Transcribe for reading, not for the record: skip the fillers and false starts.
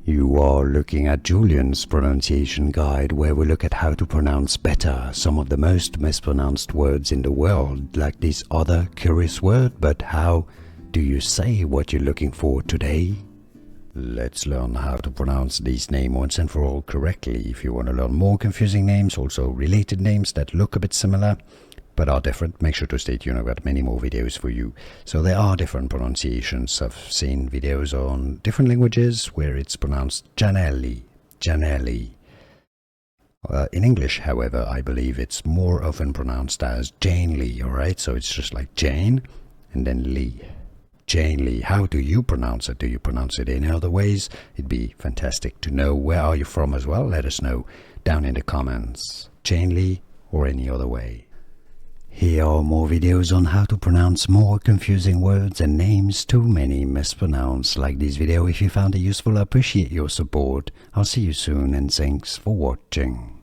You are looking at Julian's pronunciation guide, where we look at how to pronounce better some of the most mispronounced words in the world, like this other curious word. But how do you say what you're looking for today? Let's learn how to pronounce these names once and for all correctly. If you want to learn more confusing names, also related names that look a bit similar but are different, make sure to stay tuned. I've got many more videos for you. So there are different pronunciations. I've seen videos on different languages where it's pronounced Janelli, Janelli. In English, however, I believe it's more often pronounced as Jane Lee, alright? So it's just like Jane and then Lee. Jane Lee. How do you pronounce it? Do you pronounce it in other ways? It'd be fantastic to know. Where are you from as well? Let us know down in the comments. Jane Lee or any other way. Here are more videos on how to pronounce more confusing words and names too many mispronounced. Like this video if you found it useful. I appreciate your support. I'll see you soon and thanks for watching.